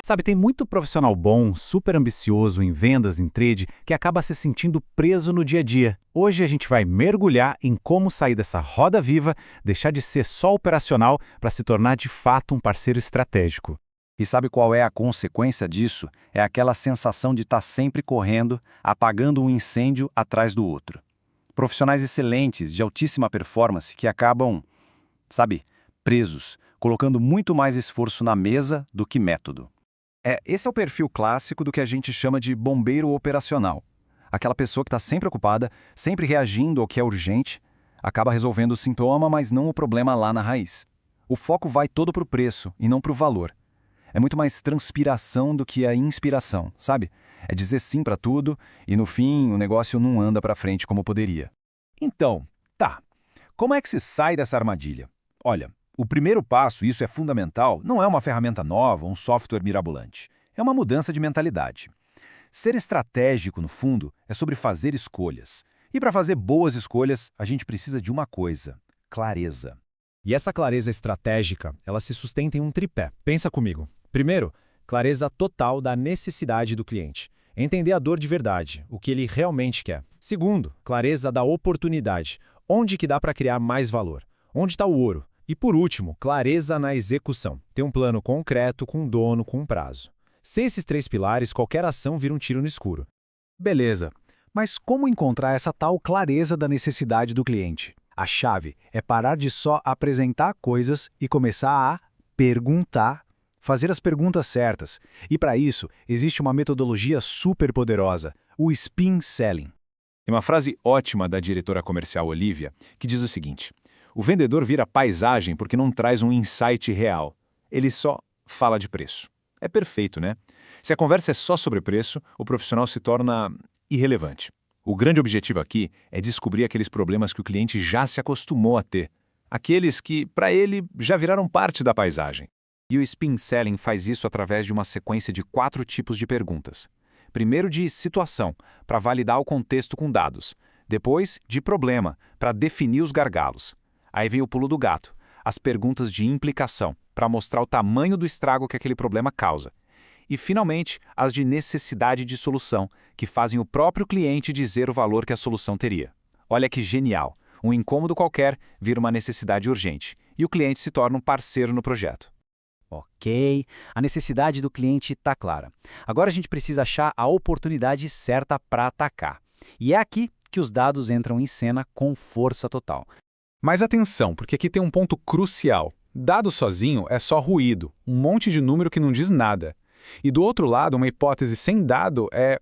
Sabe, tem muito profissional bom, super ambicioso em vendas, em trade, que acaba se sentindo preso no dia a dia. Hoje a gente vai mergulhar em como sair dessa roda viva, deixar de ser só operacional para se tornar de fato um parceiro estratégico. E sabe qual é a consequência disso? É aquela sensação de estar sempre correndo, apagando um incêndio atrás do outro. Profissionais excelentes, de altíssima performance, que acabam, sabe, presos, colocando muito mais esforço na mesa do que método. Esse é o perfil clássico do que a gente chama de bombeiro operacional. Aquela pessoa que está sempre ocupada, sempre reagindo ao que é urgente, acaba resolvendo o sintoma, mas não o problema lá na raiz. O foco vai todo para o preço e não para o valor. É muito mais transpiração do que a inspiração, sabe? É dizer sim para tudo e, no fim, o negócio não anda para frente como poderia. Então, tá. Como é que se sai dessa armadilha? Olha, o primeiro passo, isso é fundamental, não é uma ferramenta nova, um software mirabolante. É uma mudança de mentalidade. Ser estratégico, no fundo, é sobre fazer escolhas. E para fazer boas escolhas, a gente precisa de uma coisa: clareza. E essa clareza estratégica, ela se sustenta em um tripé. Pensa comigo. Primeiro, clareza total da necessidade do cliente. Entender a dor de verdade, o que ele realmente quer. Segundo, clareza da oportunidade. Onde que dá para criar mais valor? Onde está o ouro? E por último, clareza na execução. Ter um plano concreto, com dono, com prazo. Sem esses três pilares, qualquer ação vira um tiro no escuro. Beleza, mas como encontrar essa tal clareza da necessidade do cliente? A chave é parar de só apresentar coisas e começar a perguntar, fazer as perguntas certas. E para isso, existe uma metodologia super poderosa, o Spin Selling. Tem uma frase ótima da diretora comercial Olivia, que diz o seguinte: o vendedor vira paisagem porque não traz um insight real. Ele só fala de preço. É perfeito, né? Se a conversa é só sobre preço, o profissional se torna irrelevante. O grande objetivo aqui é descobrir aqueles problemas que o cliente já se acostumou a ter. Aqueles que, para ele, já viraram parte da paisagem. E o Spin Selling faz isso através de uma sequência de 4 tipos de perguntas. Primeiro de situação, para validar o contexto com dados. Depois, de problema, para definir os gargalos. Aí vem o pulo do gato, as perguntas de implicação, para mostrar o tamanho do estrago que aquele problema causa. E, finalmente, as de necessidade de solução, que fazem o próprio cliente dizer o valor que a solução teria. Olha que genial! Um incômodo qualquer vira uma necessidade urgente, e o cliente se torna um parceiro no projeto. Ok, a necessidade do cliente está clara. Agora a gente precisa achar a oportunidade certa para atacar. E é aqui que os dados entram em cena com força total. Mas atenção, porque aqui tem um ponto crucial. Dado sozinho é só ruído, um monte de número que não diz nada. E do outro lado, uma hipótese sem dado é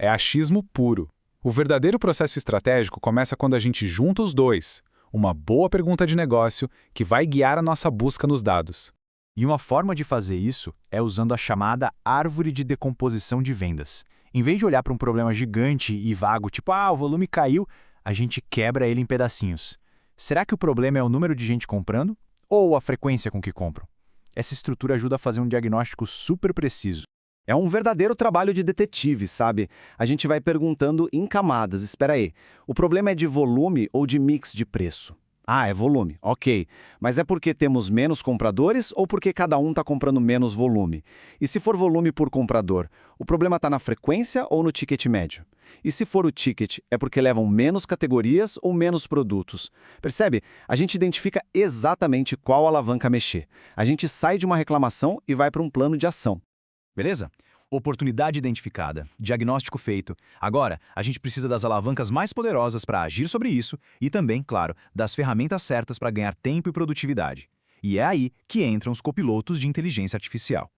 achismo puro. O verdadeiro processo estratégico começa quando a gente junta os dois. Uma boa pergunta de negócio que vai guiar a nossa busca nos dados. E uma forma de fazer isso é usando a chamada árvore de decomposição de vendas. Em vez de olhar para um problema gigante e vago, tipo, o volume caiu, a gente quebra ele em pedacinhos. Será que o problema é o número de gente comprando ou a frequência com que compram? Essa estrutura ajuda a fazer um diagnóstico super preciso. É um verdadeiro trabalho de detetive, sabe? A gente vai perguntando em camadas. Espera aí, o problema é de volume ou de mix de preço? É volume, ok. Mas é porque temos menos compradores ou porque cada um está comprando menos volume? E se for volume por comprador, o problema está na frequência ou no ticket médio? E se for o ticket, é porque levam menos categorias ou menos produtos? Percebe? A gente identifica exatamente qual alavanca mexer. A gente sai de uma reclamação e vai para um plano de ação. Beleza? Oportunidade identificada, diagnóstico feito. Agora, a gente precisa das alavancas mais poderosas para agir sobre isso e também, claro, das ferramentas certas para ganhar tempo e produtividade. E é aí que entram os copilotos de inteligência artificial.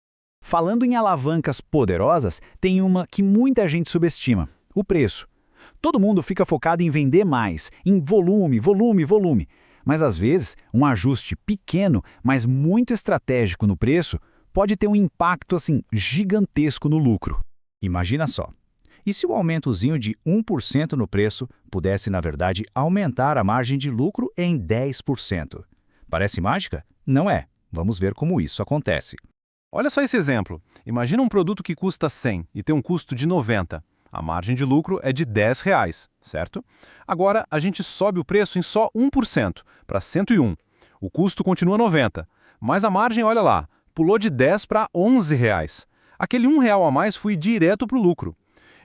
Falando em alavancas poderosas, tem uma que muita gente subestima: o preço. Todo mundo fica focado em vender mais, em volume, volume, volume. Mas às vezes, um ajuste pequeno, mas muito estratégico no preço, pode ter um impacto gigantesco no lucro. Imagina só. E se o aumentozinho de 1% no preço pudesse, na verdade, aumentar a margem de lucro em 10%? Parece mágica? Não é. Vamos ver como isso acontece. Olha só esse exemplo. Imagina um produto que custa 100 e tem um custo de 90. A margem de lucro é de R$10, certo? Agora, a gente sobe o preço em só 1%, para 101. O custo continua 90, mas a margem, olha lá, pulou de 10 para R$11. Aquele R$ 1 a mais foi direto para o lucro.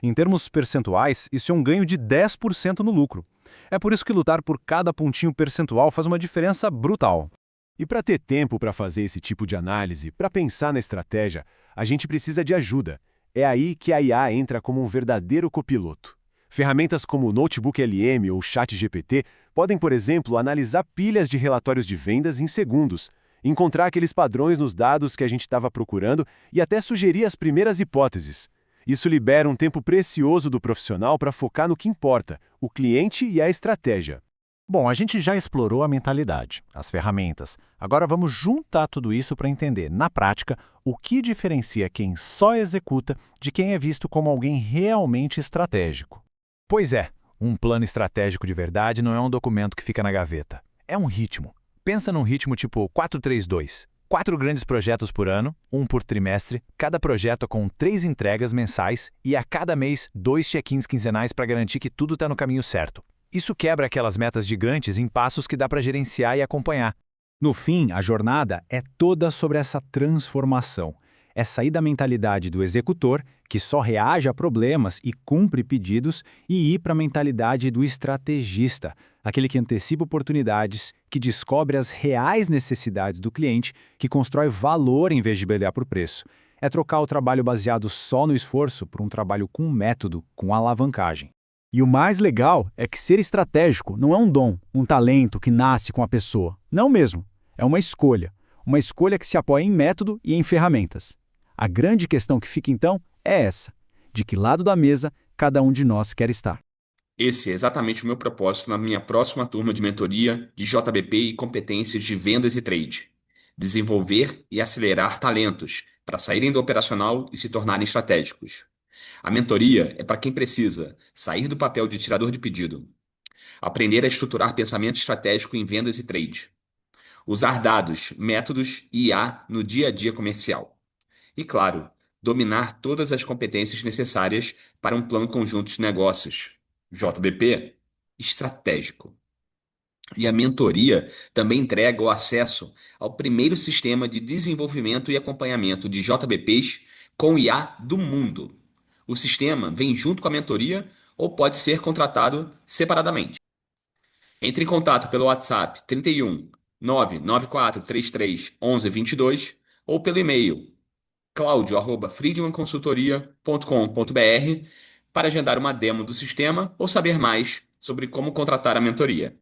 Em termos percentuais, isso é um ganho de 10% no lucro. É por isso que lutar por cada pontinho percentual faz uma diferença brutal. E para ter tempo para fazer esse tipo de análise, para pensar na estratégia, a gente precisa de ajuda. É aí que a IA entra como um verdadeiro copiloto. Ferramentas como o Notebook LM ou ChatGPT podem, por exemplo, analisar pilhas de relatórios de vendas em segundos, encontrar aqueles padrões nos dados que a gente estava procurando e até sugerir as primeiras hipóteses. Isso libera um tempo precioso do profissional para focar no que importa, o cliente e a estratégia. Bom, a gente já explorou a mentalidade, as ferramentas. Agora vamos juntar tudo isso para entender, na prática, o que diferencia quem só executa de quem é visto como alguém realmente estratégico. Pois é, um plano estratégico de verdade não é um documento que fica na gaveta. É um ritmo. Pensa num ritmo tipo 4-3-2. 4 grandes projetos por ano, um por trimestre, cada projeto com 3 entregas mensais e a cada mês 2 check-ins quinzenais para garantir que tudo está no caminho certo. Isso quebra aquelas metas gigantes em passos que dá para gerenciar e acompanhar. No fim, a jornada é toda sobre essa transformação. É sair da mentalidade do executor, que só reage a problemas e cumpre pedidos, e ir para a mentalidade do estrategista, aquele que antecipa oportunidades, que descobre as reais necessidades do cliente, que constrói valor em vez de brigar por preço. É trocar o trabalho baseado só no esforço por um trabalho com método, com alavancagem. E o mais legal é que ser estratégico não é um dom, um talento que nasce com a pessoa. Não mesmo. É uma escolha. Uma escolha que se apoia em método e em ferramentas. A grande questão que fica então é essa: de que lado da mesa cada um de nós quer estar. Esse é exatamente o meu propósito na minha próxima turma de mentoria de JBP e competências de vendas e trade. Desenvolver e acelerar talentos para saírem do operacional e se tornarem estratégicos. A mentoria é para quem precisa sair do papel de tirador de pedido, aprender a estruturar pensamento estratégico em vendas e trade, usar dados, métodos e IA no dia a dia comercial. E, claro, dominar todas as competências necessárias para um plano conjunto de negócios. JBP, estratégico. E a mentoria também entrega o acesso ao primeiro sistema de desenvolvimento e acompanhamento de JBPs com IA do mundo. O sistema vem junto com a mentoria ou pode ser contratado separadamente. Entre em contato pelo WhatsApp 31 99433 1122 ou pelo e-mail claudio@friedmanconsultoria.com.br para agendar uma demo do sistema ou saber mais sobre como contratar a mentoria.